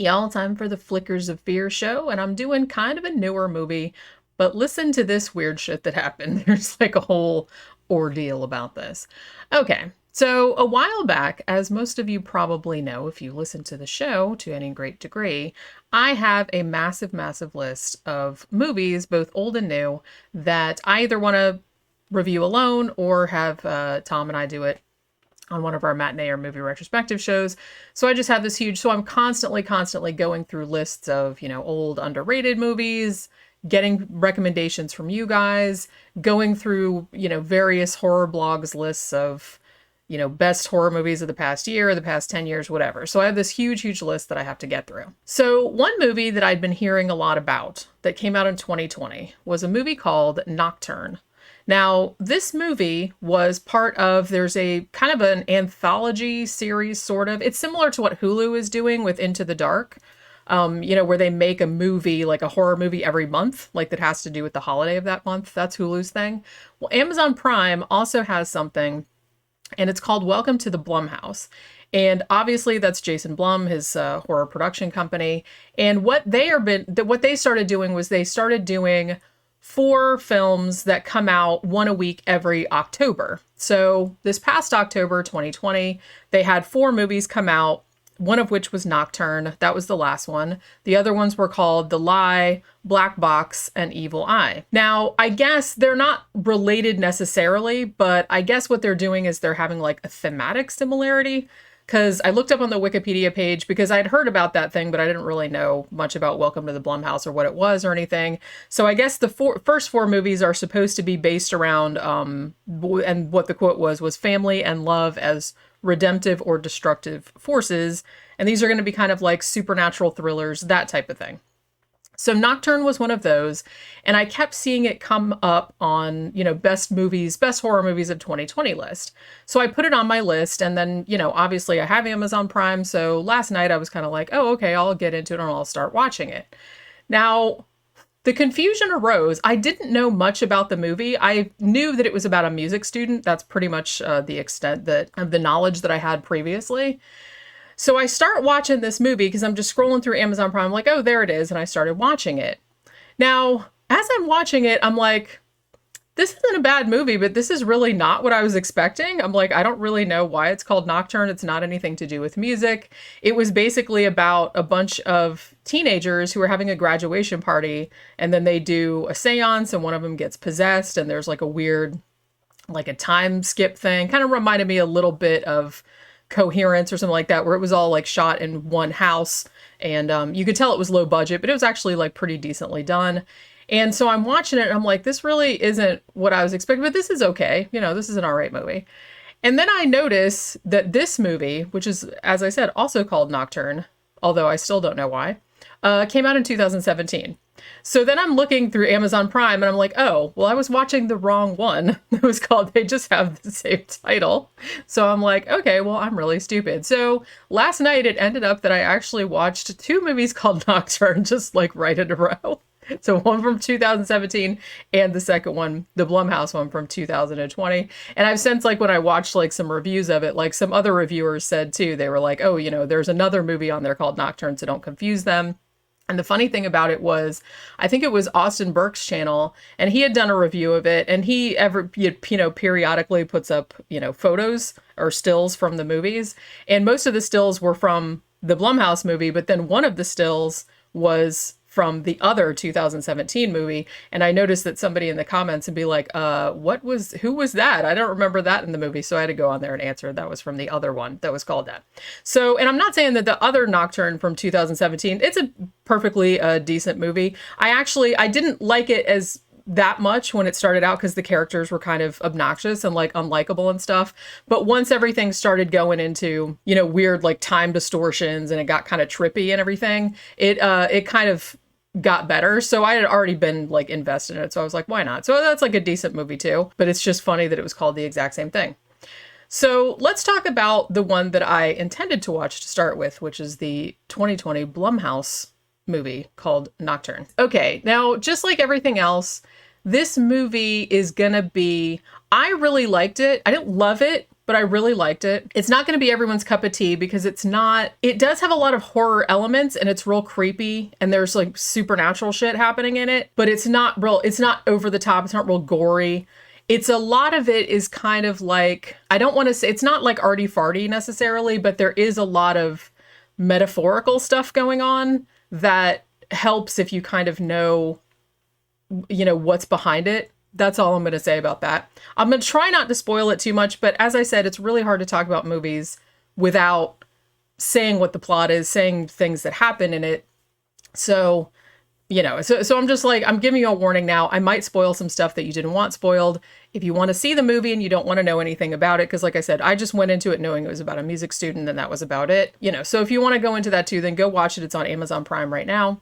Hey y'all, time for the Flickers of Fear show, and I'm doing kind of a newer movie, but listen to this weird shit that happened. There's like a whole ordeal about this. Okay, so a while back, as most of you probably know if you listen to the show to any great degree, I have a massive, massive list of movies, both old and new, that I either want to review alone or have Tom and I do it on one of our matinee or movie retrospective shows. So I just have this huge, so I'm constantly going through lists of, old underrated movies, getting recommendations from you guys, going through, various horror blogs lists of, best horror movies of the past year, the past 10 years, whatever. So I have this huge, huge list that I have to get through. So one movie that I'd been hearing a lot about that came out in 2020 was a movie called Nocturne. Now, this movie was part of, there's a kind of an anthology series, sort of. It's similar to what Hulu is doing with Into the Dark, where they make a movie, like a horror movie every month, like that has to do with the holiday of that month. That's Hulu's thing. Well, Amazon Prime also has something, and it's called Welcome to the Blumhouse. And obviously that's Jason Blum, his horror production company. And what they started doing was they started doing 4 films that come out one a week every October. So this past October 2020, they had 4 movies come out, one of which was Nocturne. That was the last one. The other ones were called The Lie, Black Box, and Evil Eye. Now, I guess they're not related necessarily, but I guess what they're doing is they're having like a thematic similarity. Because I looked up on the Wikipedia page because I'd heard about that thing, but I didn't really know much about Welcome to the Blumhouse or what it was or anything. So I guess the first 4 movies are supposed to be based around, and what the quote was family and love as redemptive or destructive forces. And these are going to be kind of like supernatural thrillers, that type of thing. So Nocturne was one of those, and I kept seeing it come up on, best horror movies of 2020 list. So I put it on my list, and then, obviously I have Amazon Prime, so last night I was kind of like, oh, okay, I'll get into it and I'll start watching it. Now, the confusion arose. I didn't know much about the movie. I knew that it was about a music student. That's pretty much the extent of the knowledge that I had previously. So I start watching this movie because I'm just scrolling through Amazon Prime, like, oh, there it is. And I started watching it. Now, as I'm watching it, I'm like, this isn't a bad movie, but this is really not what I was expecting. I'm like, I don't really know why it's called Nocturne. It's not anything to do with music. It was basically about a bunch of teenagers who are having a graduation party, and then they do a seance, and one of them gets possessed, and there's like a weird, like a time skip thing. Kind of reminded me a little bit of Coherence or something like that, where it was all like shot in one house, and you could tell it was low budget, but it was actually like pretty decently done. And so I'm watching it and I'm like, this really isn't what I was expecting, but this is okay. This is an all right movie. And then I notice that this movie, which is, as I said, also called Nocturne, although I still don't know why, came out in 2017. So then I'm looking through Amazon Prime and I'm like, oh, well, I was watching the wrong one. It was called, they just have the same title. So I'm like, okay, well, I'm really stupid. So last night it ended up that I actually watched 2 movies called Nocturne, just like right in a row. So one from 2017 and the second one, the Blumhouse one from 2020. And I've since, like, when I watched like some reviews of it, like some other reviewers said too, they were like, oh, there's another movie on there called Nocturne, so don't confuse them. And the funny thing about it was, I think it was Austin Burke's channel, and he had done a review of it, and he periodically puts up, photos or stills from the movies. And most of the stills were from the Blumhouse movie, but then one of the stills was from the other 2017 movie. And I noticed that somebody in the comments would be like, who was that? I don't remember that in the movie. So I had to go on there and answer. That was from the other one that was called that. So, and I'm not saying that the other Nocturne from 2017, it's a perfectly decent movie. I didn't like it as that much when it started out because the characters were kind of obnoxious and like unlikable and stuff. But once everything started going into, weird like time distortions and it got kind of trippy and everything, it kind of got better. So I had already been like invested in it. So I was like, why not? So that's like a decent movie too. But it's just funny that it was called the exact same thing. So let's talk about the one that I intended to watch to start with, which is the 2020 Blumhouse movie called Nocturne. Okay, now just like everything else, this movie is gonna be, I really liked it. I didn't love it, but I really liked it. It's not going to be everyone's cup of tea because it does have a lot of horror elements and it's real creepy and there's like supernatural shit happening in it, but it's not over the top. It's not real gory. It's a lot of it is kind of like, I don't want to say, it's not like arty farty necessarily, but there is a lot of metaphorical stuff going on that helps if you kind of know, what's behind it. That's all I'm going to say about that. I'm going to try not to spoil it too much, but as I said, it's really hard to talk about movies without saying what the plot is, saying things that happen in it. So, so I'm just like, I'm giving you a warning now. I might spoil some stuff that you didn't want spoiled. If you want to see the movie and you don't want to know anything about it, because like I said, I just went into it knowing it was about a music student and that was about it. So if you want to go into that too, then go watch it. It's on Amazon Prime right now.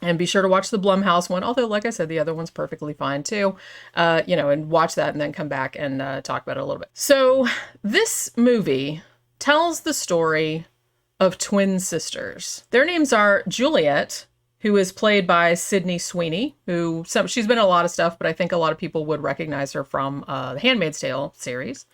And be sure to watch the Blumhouse one, although, like I said, the other one's perfectly fine, too. And watch that and then come back and talk about it a little bit. So this movie tells the story of twin sisters. Their names are Juliet, who is played by Sydney Sweeney, she's been in a lot of stuff, but I think a lot of people would recognize her from the Handmaid's Tale series.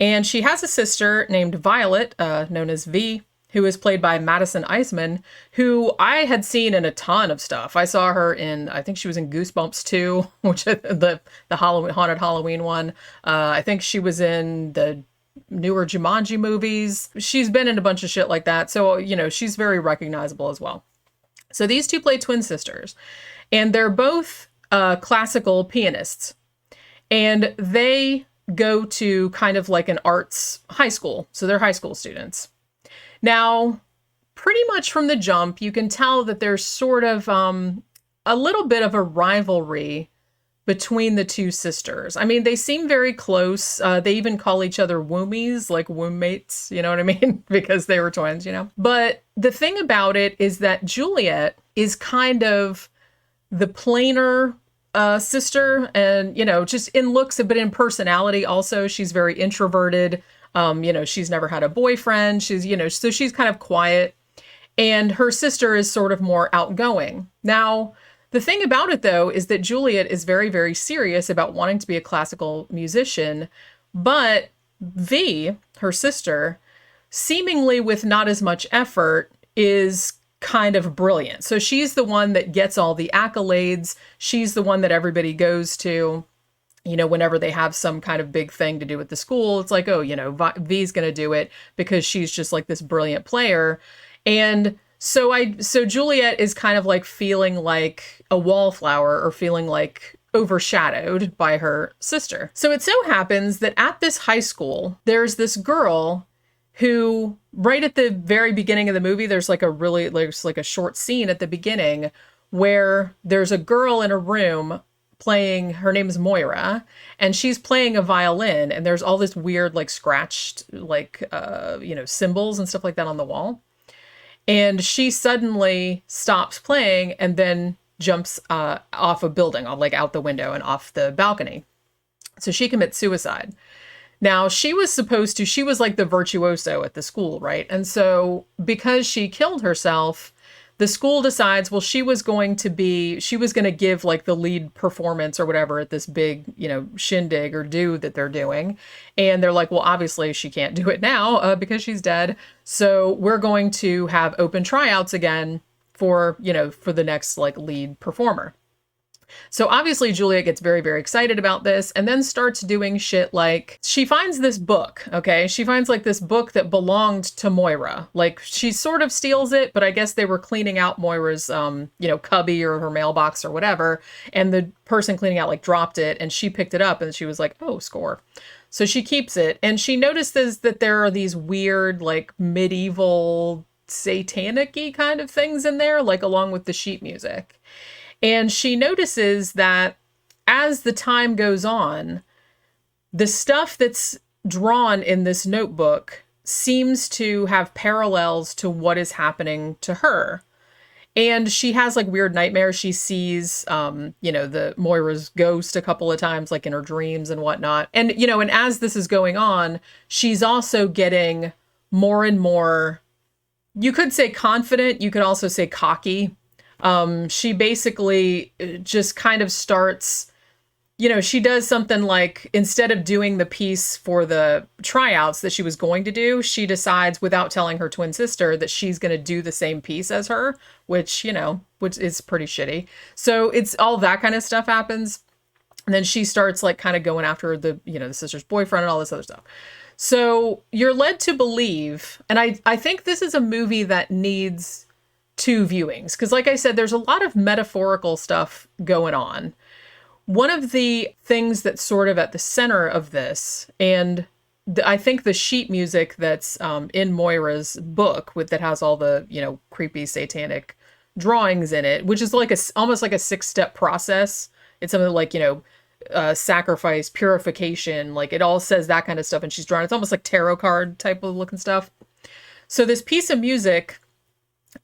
And she has a sister named Violet, known as V, who is played by Madison Iseman, who I had seen in a ton of stuff. I saw her I think she was in Goosebumps 2, which is the Halloween, haunted Halloween one. I think she was in the newer Jumanji movies. She's been in a bunch of shit like that. So, she's very recognizable as well. So these two play twin sisters, and they're both classical pianists. And they go to kind of like an arts high school. So they're high school students. Now, pretty much from the jump, you can tell that there's sort of a little bit of a rivalry between the two sisters. I mean, they seem very close. They even call each other woomies, like womb mates, you know what I mean? Because they were twins, But the thing about it is that Juliet is kind of the plainer sister and, just in looks, but in personality also. She's very introverted. She's never had a boyfriend. She's, so she's kind of quiet. And her sister is sort of more outgoing. Now, the thing about it, though, is that Juliet is very, very serious about wanting to be a classical musician. But V, her sister, seemingly with not as much effort, is kind of brilliant. So she's the one that gets all the accolades. She's the one that everybody goes to. Whenever they have some kind of big thing to do with the school, it's like, oh, V's going to do it because she's just like this brilliant player. And so Juliet is kind of like feeling like a wallflower or feeling like overshadowed by her sister. So it so happens that at this high school, there's this girl who right at the very beginning of the movie, there's like a short scene at the beginning where there's a girl in a room playing, her name is Moira, and she's playing a violin, and there's all this weird like scratched like symbols and stuff like that on the wall. And she suddenly stops playing and then jumps off a building, like out the window and off the balcony. So she commits suicide. Now, she was like the virtuoso at the school, right? And so because she killed herself, the school decides, well, she was going to give like the lead performance or whatever at this big, shindig or do that they're doing. And they're like, well, obviously she can't do it now because she's dead. So we're going to have open tryouts again for the next like lead performer. So obviously Juliet gets very, very excited about this and then starts doing shit like she finds this book, okay? She finds like this book that belonged to Moira. Like she sort of steals it, but I guess they were cleaning out Moira's, cubby or her mailbox or whatever. And the person cleaning out like dropped it and she picked it up and she was like, oh, score. So she keeps it and she notices that there are these weird like medieval satanic-y kind of things in there, like along with the sheet music. And she notices that as the time goes on, the stuff that's drawn in this notebook seems to have parallels to what is happening to her. And she has like weird nightmares. She sees, the Moira's ghost a couple of times, like in her dreams and whatnot. And, and as this is going on, she's also getting more and more, you could say confident. You could also say cocky. She basically just kind of starts, she does something like, instead of doing the piece for the tryouts that she was going to do, she decides without telling her twin sister that she's going to do the same piece as her, which is pretty shitty. So it's all that kind of stuff happens. And then she starts like kind of going after the sister's boyfriend and all this other stuff. So you're led to believe, and I think this is a movie that needs 2 viewings. Because like I said, there's a lot of metaphorical stuff going on. One of the things that's sort of at the center of this, and I think the sheet music that's in Moira's book that has all the, creepy satanic drawings in it, which is like almost like a 6-step process. It's something like, sacrifice, purification, like it all says that kind of stuff. And she's drawn, it's almost like tarot card type of looking stuff. So this piece of music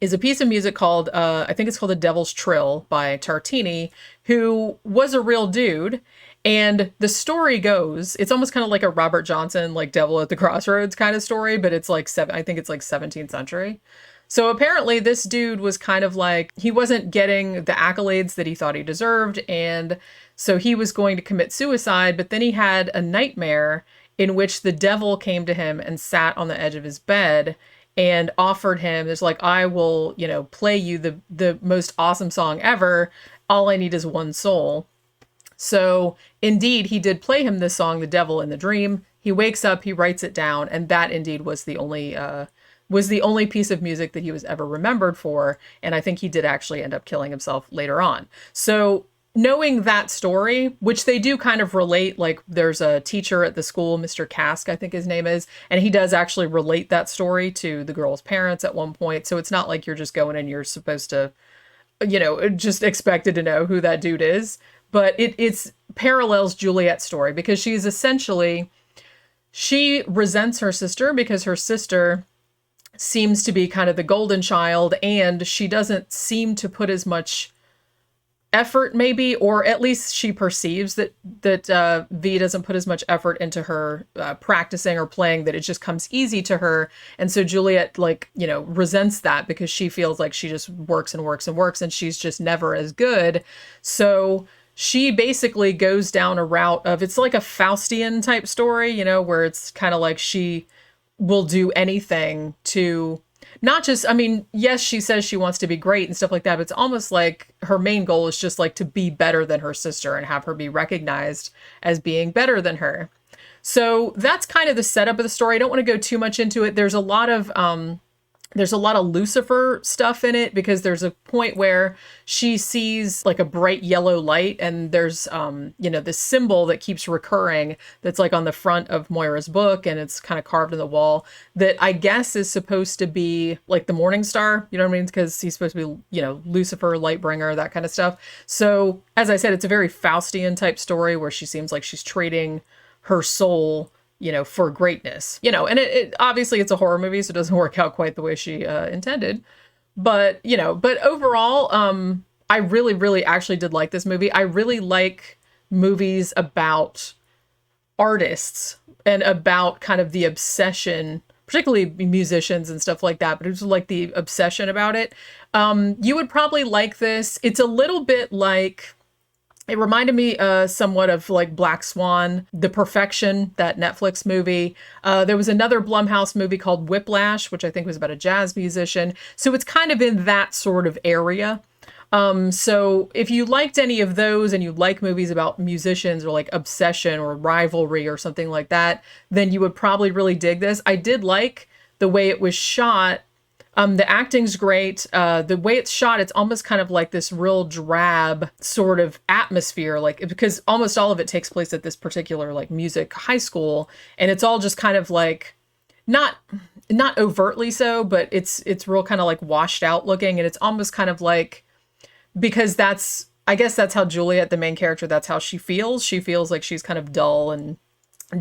is a piece of music called, I think it's called The Devil's Trill by Tartini, who was a real dude. And the story goes, it's almost kind of like a Robert Johnson, like Devil at the Crossroads kind of story, but it's like I think it's like 17th century. So apparently this dude was kind of like, he wasn't getting the accolades that he thought he deserved. And so he was going to commit suicide, but then he had a nightmare in which the devil came to him and sat on the edge of his bed and offered him, there's like, I will, play you the most awesome song ever. All I need is one soul. So indeed, he did play him this song, The Devil in the Dream. He wakes up, he writes it down, and that indeed was the only piece of music that he was ever remembered for. And I think he did actually end up killing himself later on. So knowing that story, which they do kind of relate, like there's a teacher at the school, Mr. Cask, I think his name is, and he does actually relate that story to the girl's parents at one point. So it's not like you're just going and you're supposed to, just expected to know who that dude is. But it's parallels Juliet's story because she resents her sister because her sister seems to be kind of the golden child, and she doesn't seem to put as much effort, maybe, or at least she perceives that V doesn't put as much effort into her practicing or playing, that it just comes easy to her. And so Juliet, resents that because she feels like she just works and works and works and she's just never as good. So she basically goes down a route of, it's like a Faustian type story, where it's kind of like she will do anything to not just, yes, she says she wants to be great and stuff like that, but it's almost like her main goal is just like to be better than her sister and have her be recognized as being better than her. So that's kind of the setup of the story. I don't want to go too much into it. There's a lot of Lucifer stuff in it because there's a point where she sees like a bright yellow light, and there's this symbol that keeps recurring that's like on the front of Moira's book, and it's kind of carved in the wall, that I guess is supposed to be like the morning star, you know what I mean? Because he's supposed to be, Lucifer, Lightbringer, that kind of stuff. So as I said, it's a very Faustian type story where she seems like she's trading her soul for greatness, and it obviously it's a horror movie, so it doesn't work out quite the way she intended. But overall, I really, really actually did like this movie. I really like movies about artists and about kind of the obsession, particularly musicians and stuff like that, but it was like the obsession about it. You would probably like this. It's a little bit like, it reminded me somewhat of like Black Swan, The Perfection, that Netflix movie. There was another Blumhouse movie called Whiplash, which I think was about a jazz musician. So it's kind of in that sort of area. So if you liked any of those and you like movies about musicians or like obsession or rivalry or something like that, then you would probably really dig this. I did like the way it was shot. The acting's great. The way it's shot, it's almost kind of like this real drab sort of atmosphere, like, because almost all of it takes place at this particular like music high school, and it's all just kind of like not overtly so, but it's real kind of like washed out looking, and it's almost kind of like, because I guess that's how Juliet, the main character, that's how she feels. She feels like she's kind of dull and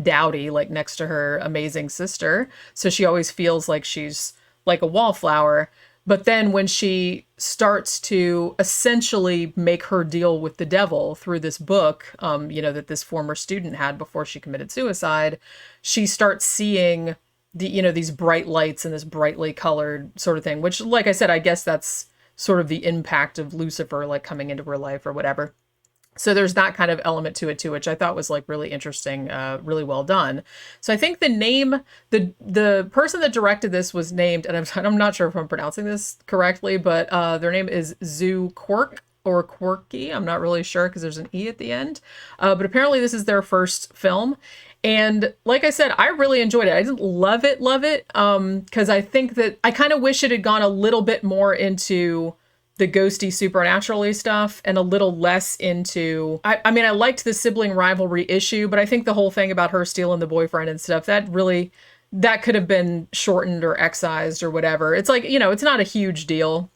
dowdy, like next to her amazing sister. So she always feels like she's like a wallflower. But then when she starts to essentially make her deal with the devil through this book, that this former student had before she committed suicide, she starts seeing these bright lights and this brightly colored sort of thing, which, like I said, I guess that's sort of the impact of Lucifer, like coming into her life or whatever. So there's that kind of element to it too, which I thought was like really interesting, really well done. So I think the name, the person that directed this was named, and I'm not sure if I'm pronouncing this correctly, but their name is Zoo Quirk or Quirky. I'm not really sure because there's an E at the end. But apparently this is their first film. And like I said, I really enjoyed it. I didn't love it, because I think that I kind of wish it had gone a little bit more into the ghosty supernaturally stuff and a little less into I mean I liked the sibling rivalry issue, but I think the whole thing about her stealing the boyfriend and stuff, that could have been shortened or excised or whatever. It's like, it's not a huge deal,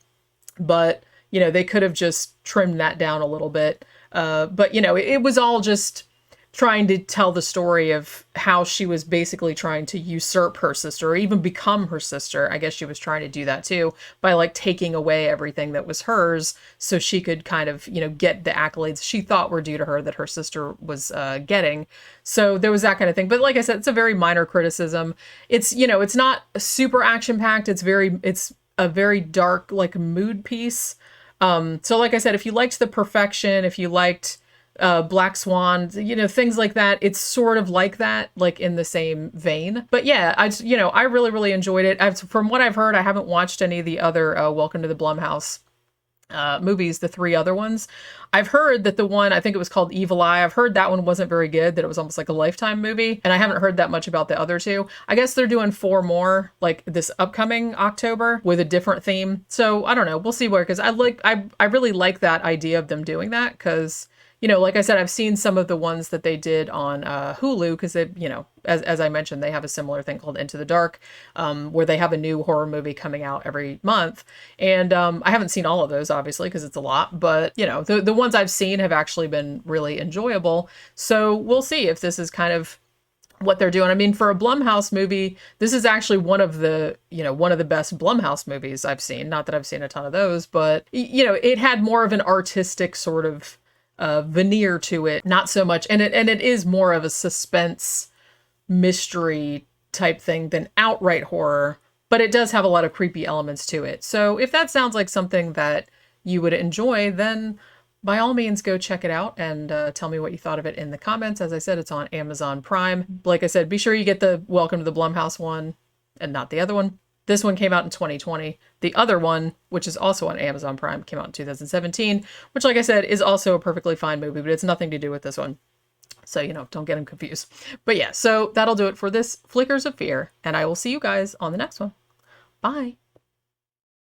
but they could have just trimmed that down a little bit. But it was all just trying to tell the story of how she was basically trying to usurp her sister or even become her sister. I guess she was trying to do that too by like taking away everything that was hers so she could kind of, get the accolades she thought were due to her that her sister was getting. So there was that kind of thing. But like I said, it's a very minor criticism. It's, it's not super action packed. It's a very dark, like mood piece. So like I said, if you liked The Perfection, if you liked Black Swan, things like that, it's sort of like that, like in the same vein. But yeah, I really, really enjoyed it. From what I've heard, I haven't watched any of the other Welcome to the Blumhouse movies, the 3 other ones. I've heard that the one, I think it was called Evil Eye, I've heard that one wasn't very good, that it was almost like a Lifetime movie, and I haven't heard that much about the other 2. I guess they're doing 4 more like this upcoming October with a different theme. So I don't know, we'll see where, because I really like that idea of them doing that, because like I said, I've seen some of the ones that they did on Hulu, because they, as I mentioned, they have a similar thing called Into the Dark, where they have a new horror movie coming out every month. And I haven't seen all of those, obviously, because it's a lot. But, the ones I've seen have actually been really enjoyable. So we'll see if this is kind of what they're doing. I mean, for a Blumhouse movie, this is actually one of the best Blumhouse movies I've seen. Not that I've seen a ton of those, but, it had more of an artistic sort of veneer to it, not so much, and it is more of a suspense mystery type thing than outright horror, but it does have a lot of creepy elements to it. So if that sounds like something that you would enjoy, then by all means go check it out and tell me what you thought of it in the comments. As I said, it's on Amazon Prime. Like I said, be sure you get the Welcome to the Blumhouse one and not the other one. This one came out in 2020. The other one, which is also on Amazon Prime, came out in 2017, which, like I said, is also a perfectly fine movie, but it's nothing to do with this one. So, don't get them confused. But yeah, so that'll do it for this Flickers of Fear, and I will see you guys on the next one. Bye.